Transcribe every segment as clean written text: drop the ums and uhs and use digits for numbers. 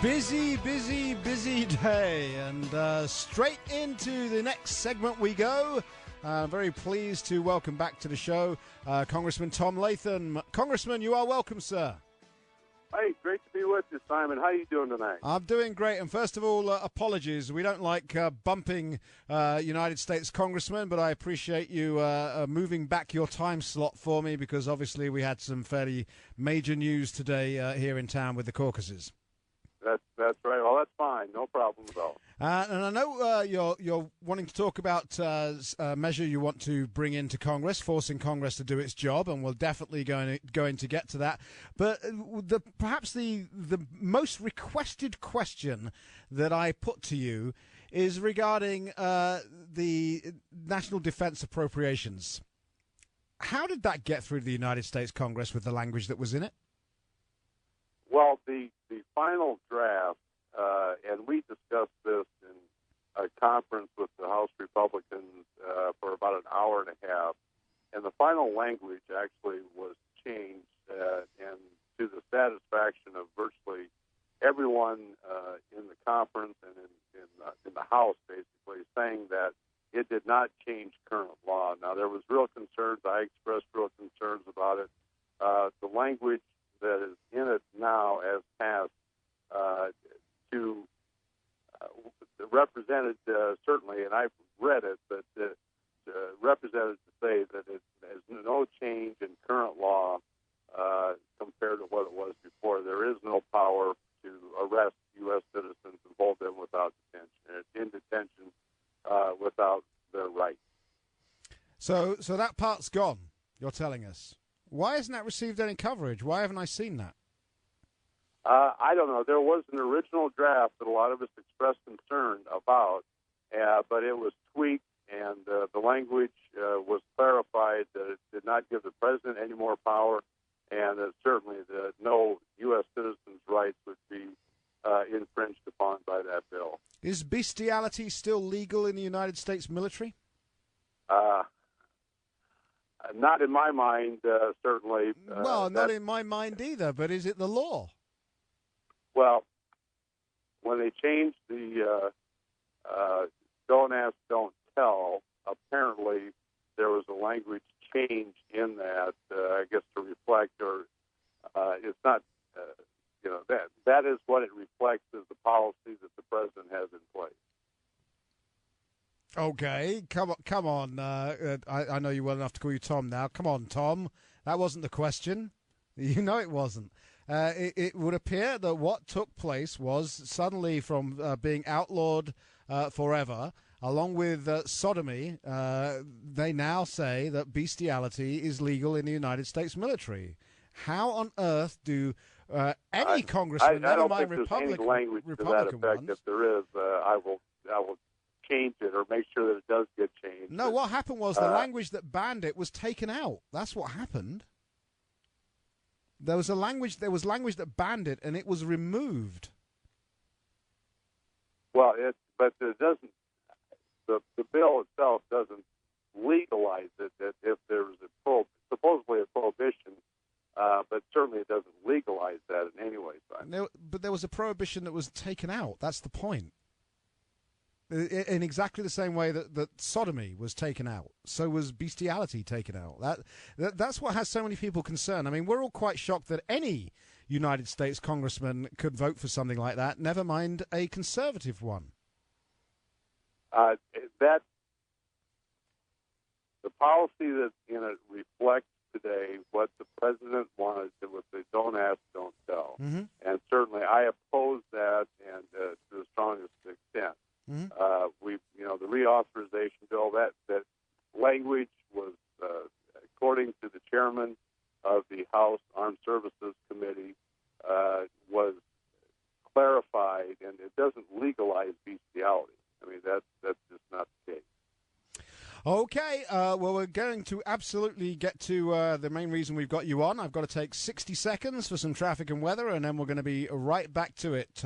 Busy day, and straight into the next segment we go. Very pleased to welcome back to the show Congressman Tom Latham. Congressman, you are welcome, sir. Hey, great to be with you, Simon. How are you doing tonight? I'm doing great, and first of all, apologies. We don't like bumping United States congressmen, but I appreciate you moving back your time slot for me, because obviously we had some fairly major news today here in town with the caucuses. That's right. Well, that's fine. No problem at all. And I know you're wanting to talk about a measure you want to bring into Congress, forcing Congress to do its job, and we're definitely going to get to that. But perhaps the most requested question that I put to you is regarding the national defense appropriations. How did that get through the United States Congress with the language that was in it? Well, the final draft, and we discussed this in a conference with the House Republicans for about an hour and a half, and the final language actually was changed, and to the satisfaction of virtually everyone in the conference and in the House, basically, saying that it did not change current law. Now, there was real concerns. I expressed real concerns about it. The language that is in it now as passed to represented, certainly, and I've read it, but represented to say that it has no change in current law compared to what it was before. There is no power to arrest U.S. citizens and hold them without detention, in detention without their rights. So that part's gone, you're telling us. Why hasn't that received any coverage? Why haven't I seen that? I don't know. There was an original draft that a lot of us expressed concern about, but it was tweaked, and the language was clarified that it did not give the president any more power, and that certainly no U.S. citizens' rights would be infringed upon by that bill. Is bestiality still legal in the United States military? Not in my mind, certainly. Well, not in my mind either, but is it the law? Well, when they changed the don't ask, don't tell, apparently there was a language change in that, I guess, to reflect, or it's not, that is what it reflects as the policy that the president has in place. Okay, come on. I know you well enough to call you Tom now. Come on, Tom. That wasn't the question. You know it wasn't. It would appear that what took place was suddenly from being outlawed forever, along with sodomy, they now say that bestiality is legal in the United States military. How on earth do any congressman, never mind Republican language to that effect. Ones, if there is, I will change it or make sure that it does get changed. No, what happened was the language that banned it was taken out. That's what happened. There was language that banned it, and it was removed. Well, but it doesn't. The bill itself doesn't legalize it. That if there's supposedly a prohibition, but certainly it doesn't legalize that in any way. But there was a prohibition that was taken out. That's the point. In exactly the same way that sodomy was taken out, so was bestiality taken out. That's what has so many people concerned. I mean, we're all quite shocked that any United States congressman could vote for something like that, never mind a conservative one. That the policy that's in it reflects today what the president wanted with the don't ask, don't tell. Mm-hmm. And certainly I oppose that, and to the strongest extent. Mm-hmm. The reauthorization bill, that language was, according to the chairman of the House Armed Services Committee, was clarified, and it doesn't legalize bestiality. I mean, that's just not the case. Okay, well, we're going to absolutely get to the main reason we've got you on. I've got to take 60 seconds for some traffic and weather, and then we're going to be right back to it,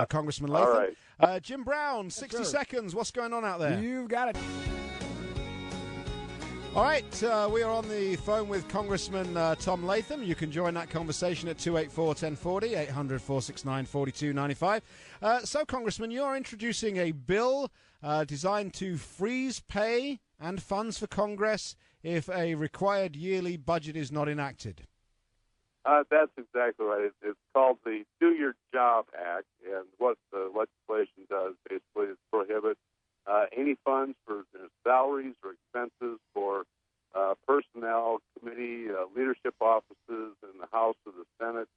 Congressman Latham. All right. Jim Brown, 60 seconds. What's going on out there? You've got it. All right, we are on the phone with Congressman Tom Latham. You can join that conversation at 284-1040, 800-469-4295. So, Congressman, you're introducing a bill designed to freeze pay and funds for Congress if a required yearly budget is not enacted. That's exactly right. It's called the Do Your Job Act, and what the legislation does basically is prohibit any funds for salaries or expenses for personnel, committee, leadership offices in the House or the Senate,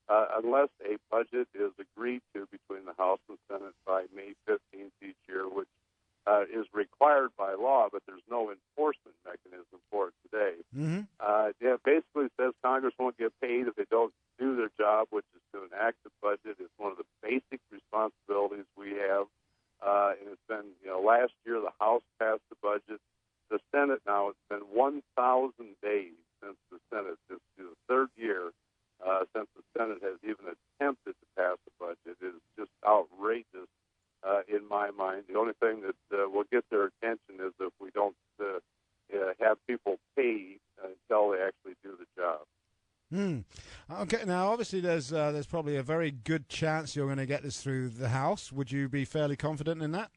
unless a budget is agreed to between the House and Senate by May 15th each year, which is required by law, but there's no enforcement mechanism for it today. Mm-hmm. It basically says Congress won't get paid if they don't do their job, which is to enact the budget. It's one of the basic responsibilities we have. And it's been, last year the House passed the budget. The Senate now, it's been 1,000 days since the Senate, this is the third year since the Senate has even attempted to pass the budget. It is just outrageous in my mind. The only thing that will get their attention is if we don't have people paid until they actually do the job. Okay, now obviously there's probably a very good chance you're going to get this through the House. Would you be fairly confident in that?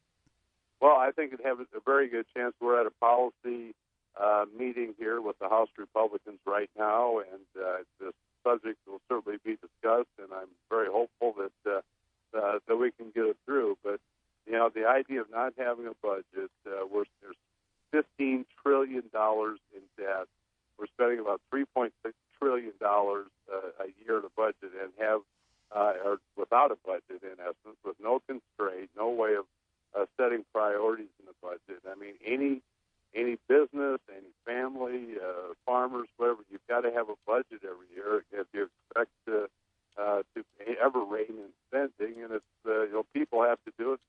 Well, I think it has a very good chance. We're at a policy meeting here with the House Republicans right now, and this subject will certainly be discussed, and I'm very hopeful that we can get it through. But, the idea of not having a budget, there's $15 trillion in debt. We're spending about $3.6 trillion a year in a budget and or without a budget, in essence, with no constraint, no way of setting priorities in the budget. I mean, any business, any family, farmers, whatever, you've got to have a budget every year if you expect to ever rein in spending. And it's people have to do it.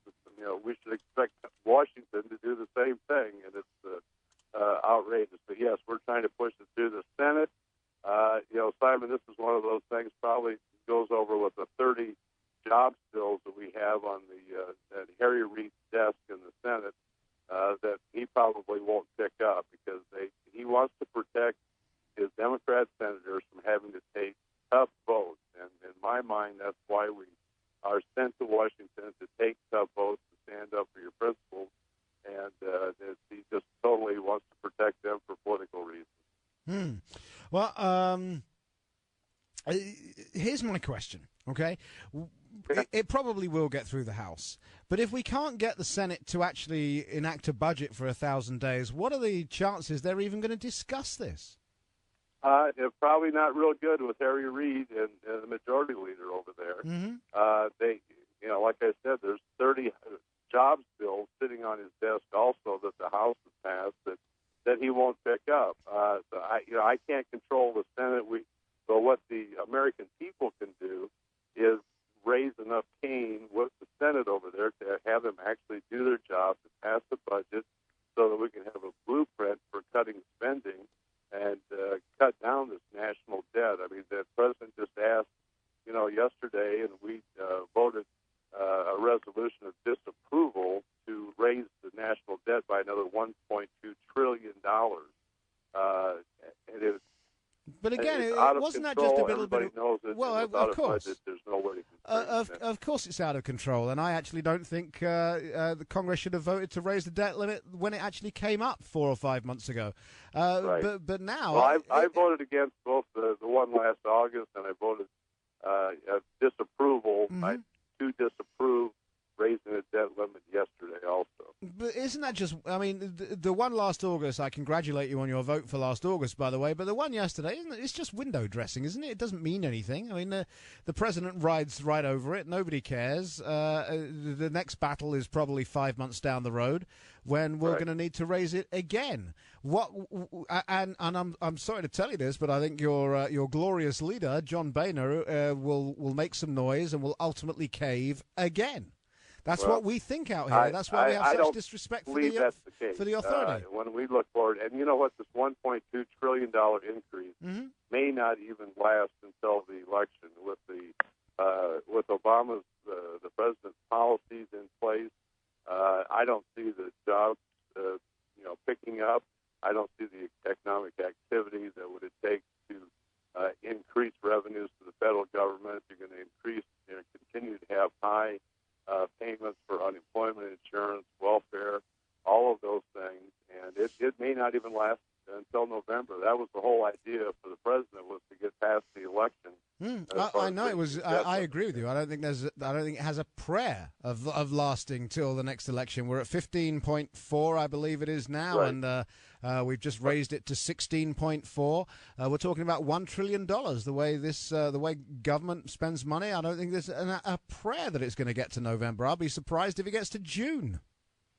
We should expect Washington to do the same thing, and it's outrageous. But yes, we're trying to push it through the Senate. Simon, this is one of those things probably goes over with the 30 jobs bills that we have on at Harry Reid's desk in the Senate that he probably won't pick up because he wants to protect his Democrat senators from having to take tough votes. And in my mind, that's why we are sent to Washington to take tough votes, to stand up for your principles. And he just totally wants to protect them for political reasons. Well, here's my question, okay? It probably will get through the House. But if we can't get the Senate to actually enact a budget for 1,000 days, what are the chances they're even going to discuss this? It's probably not real good with Harry Reid and the majority leader over there. Mm-hmm. They, like I said, there's 30 jobs bills sitting on his desk also that the House has passed that he won't pick up. So I can't control the Senate. But what the American people can do is raise enough cane with the Senate over there to have them actually do their job, to pass the budget so that we can have a blueprint for cutting spending and cut down this national debt. I mean, the president just asked, yesterday, and we voted a resolution of disapproval to raise the national debt by another $1.2 trillion. And it But again, it wasn't that control. just a little Everybody bit? knows it. Well, Without of course. A budget, there's no way to control it. Of course, it's out of control, and I actually don't think the Congress should have voted to raise the debt limit when it actually came up 4 or 5 months ago. Right. But now, well, I voted against both the one last August, and I voted disapproval. Mm-hmm. I to disapprove raising the debt limit yesterday also. But isn't that just, I mean, the one last August, I congratulate you on your vote for last August, by the way, but the one yesterday, isn't it? It's just window dressing, isn't it? It doesn't mean anything. I mean, the president rides right over it. Nobody cares. The next battle is probably 5 months down the road when we're going to need to raise it again. And I'm sorry to tell you this, but I think your glorious leader, John Boehner, will make some noise and will ultimately cave again. That's what we think out here. That's why we have such disrespect for the authority. When we look forward, and you know what, this $1.2 trillion increase may not even last until the election. With Obama's the president's policies in place, I don't see the jobs picking up. I don't see the high payments for unemployment insurance, welfare, all of those things, and it may not even last until November. That was the whole idea for the president, was to get past the election. I know it was. I agree with you. I don't think it has a prayer of lasting till the next election. We're at 15.4, I believe it is now, right. and we've just raised it to 16.4. We're talking about $1 trillion. The way government spends money, I don't think there's a prayer that it's going to get to November. I'll be surprised if it gets to June.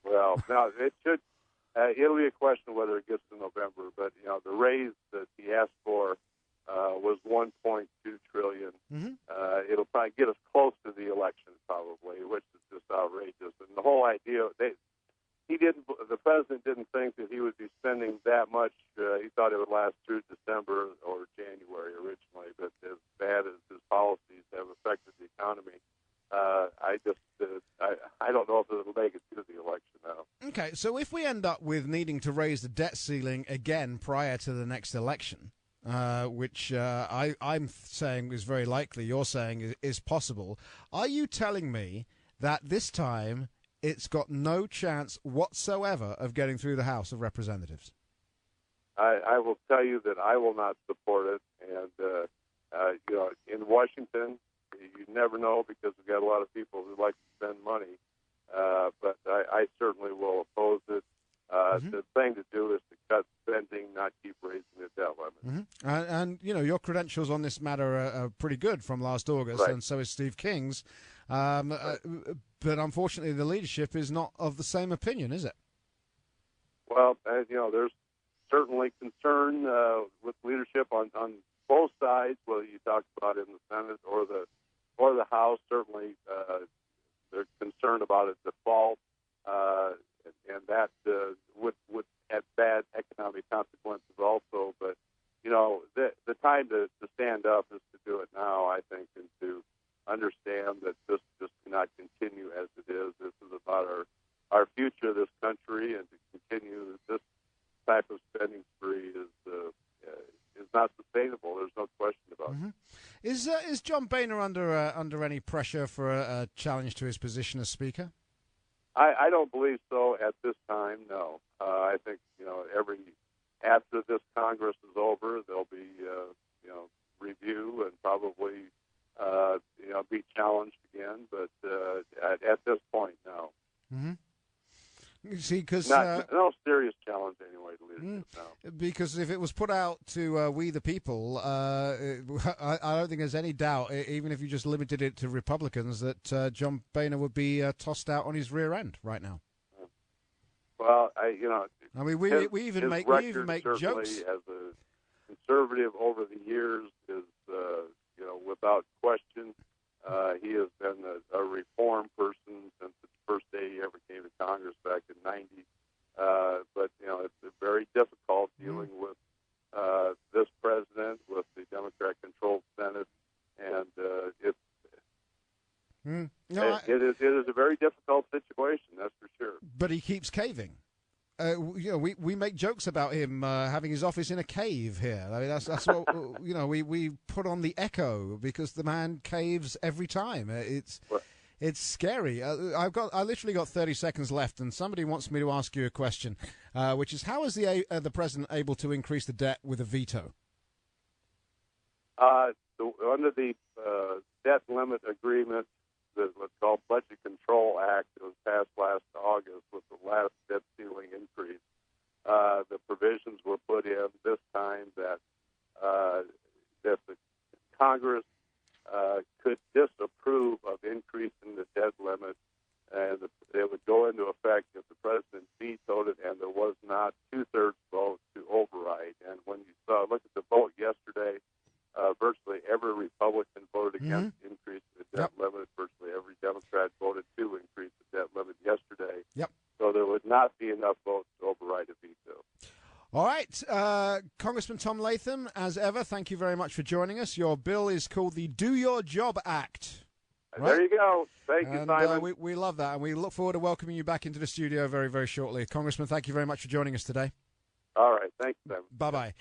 Well, now it should. It'll be a question of whether it gets to November, but the raise that he asked for was $1.2 trillion. Mm-hmm. It'll probably get us close to the election, probably, which is just outrageous. And the whole idea, the president didn't think that he would be spending that much. He thought it would last through December or January originally, but as bad as his policies have affected the economy, I don't know if it'll make it to the election now. Okay, so if we end up with needing to raise the debt ceiling again prior to the next election, which I'm saying is very likely, you're saying is possible, are you telling me that this time it's got no chance whatsoever of getting through the House of Representatives? I will tell you that I will not support it, and in Washington, you never know, because we've got a lot of people who like to spend money, but I certainly will oppose it. The thing to do is to cut spending, not keep raising the debt limit. Mm-hmm. And your credentials on this matter are pretty good from last August, right. And so is Steve King's. But unfortunately, the leadership is not of the same opinion, is it? Well, there's certainly concern with leadership on both sides, whether you talk about it in the Senate or the House. Certainly, they're concerned about a default, and that would have bad economic consequences also. But the time to stand up is to do it now, I think, and to understand that this just cannot continue as it is. This is about our future of this country, and to continue this type of spending spree is not sustainable. There's no question about it. Is John Boehner under any pressure for a challenge to his position as Speaker? I don't believe so at this time. No, I think after this Congress is over, there'll be review and probably be challenged again. But at this point, no. Mm-hmm. You see, because no serious challenge anyway to leadership now. Because if it was put out to we the people, I don't think there's any doubt, even if you just limited it to Republicans, that John Boehner would be tossed out on his rear end right now. Well, I mean, we even make jokes. As a conservative over the years is without question. He has been a reform person since the first day he ever came to Congress back in '90. But it's very difficult dealing with this president, with the Democrat-controlled Senate, and it is a very difficult situation. That's for sure. But he keeps caving. We make jokes about him having his office in a cave here. I mean, that's what we put on the echo, because the man caves every time. It's scary. I literally got 30 seconds left, and somebody wants me to ask you a question, which is, how is the president able to increase the debt with a veto? Under the debt limit agreement, what's called Budget Control Act, that was passed last August with the last debt ceiling increase. The provisions were put in this time that the Congress could disapprove of increasing the debt limit, and it would go into effect if the president vetoed it and there was not two-thirds vote to override. And when you look at the vote yesterday, virtually every Republican voted against increasing the debt limit. Virtually every Democrat voted to increase the debt limit yesterday. Yep. So there would not be enough votes to override a veto. All right. Congressman Tom Latham, as ever, thank you very much for joining us. Your bill is called the Do Your Job Act. Right? There you go. Thank you, Simon. We love that, and we look forward to welcoming you back into the studio very, very shortly. Congressman, thank you very much for joining us today. All right. Thanks, Simon. Bye-bye.